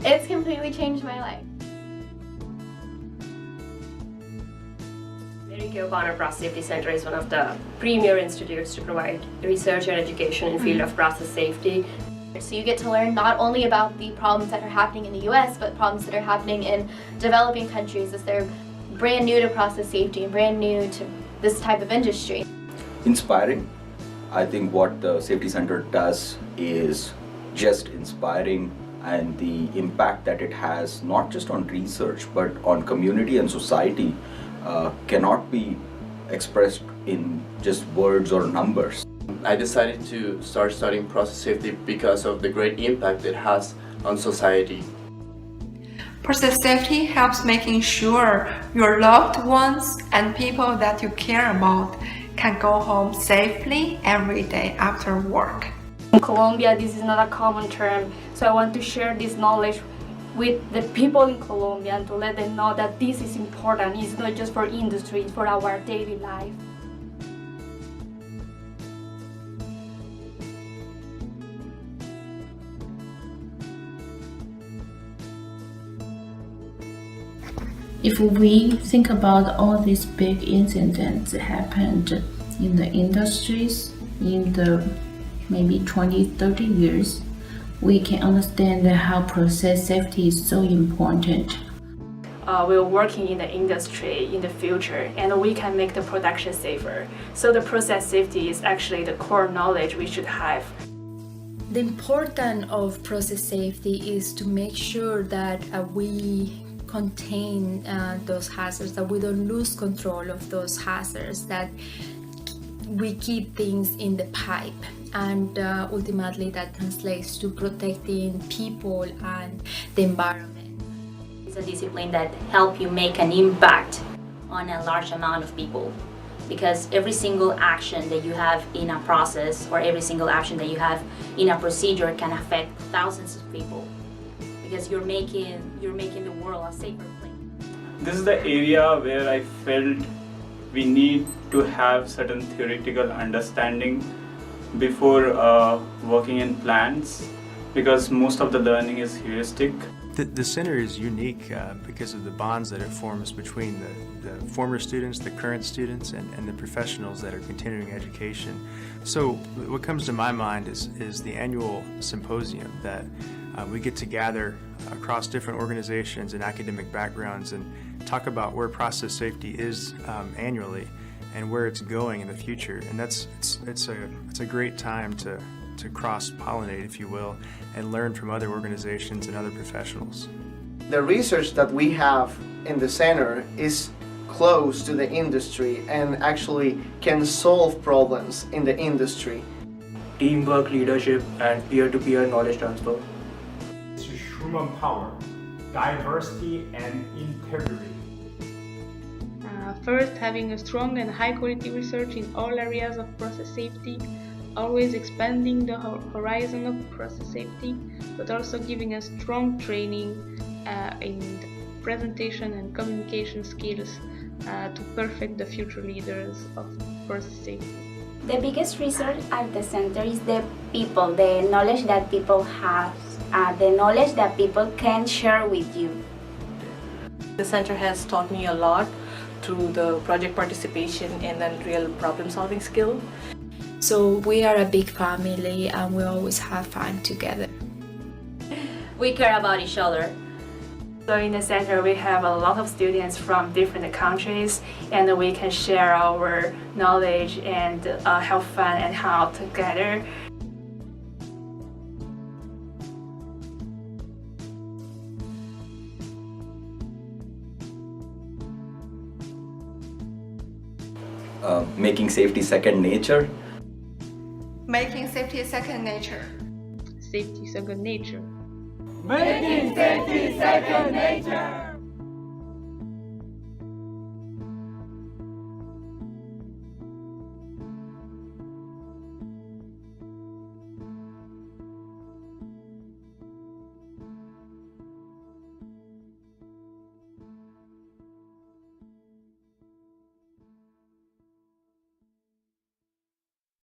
It's completely changed my life. Process Safety Center is one of the premier institutes to provide research and education in the field of process safety. So you get to learn not only about the problems that are happening in the US, but problems that are happening in developing countries as they're brand new to process safety and brand new to this type of industry. Inspiring. I think what the Safety Center does is just inspiring, and the impact that it has not just on research but on community and society cannot be expressed in just words or numbers. I decided to start studying process safety because of the great impact it has on society. Process safety helps making sure your loved ones and people that you care about can go home safely every day after work. In Colombia, this is not a common term, so I want to share this knowledge with the people in Colombia and to let them know that this is important. It's not just for industry, it's for our daily life. If we think about all these big incidents that happened in the industries in the maybe 20-30 years, we can understand how process safety is so important. We're working in the industry in the future, and we can make the production safer. So the process safety is actually the core knowledge we should have. The importance of process safety is to make sure that we contain those hazards, that we don't lose control of those hazards, that we keep things in the pipe, and ultimately that translates to protecting people and the environment. It's a discipline that helps you make an impact on a large amount of people, because every single action that you have in a process or every single action that you have in a procedure can affect thousands of people, because you're making the world a safer place. This is the area where I felt we need to have certain theoretical understanding before working in plants, because most of the learning is heuristic. The center is unique because of the bonds that it forms between the former students, the current students, and the professionals that are continuing education. So what comes to my mind is the annual symposium that we get to gather across different organizations and academic backgrounds and talk about where process safety is annually and where it's going in the future. And it's a great time to cross-pollinate, if you will, and learn from other organizations and other professionals. The research that we have in the center is close to the industry and actually can solve problems in the industry. Teamwork, leadership, and peer-to-peer knowledge transfer. It's human power, diversity, and integrity. First, having a strong and high-quality research in all areas of process safety, always expanding the horizon of process safety, but also giving us strong training in presentation and communication skills to perfect the future leaders of process safety. The biggest research at the center is the people, the knowledge that people have, the knowledge that people can share with you. The center has taught me a lot through the project participation and then real problem solving skill. So we are a big family and we always have fun together. We care about each other. So in the center we have a lot of students from different countries, and we can share our knowledge and have fun and help together. Making safety second nature. Making safety second nature. Safety second nature. Making safety second nature.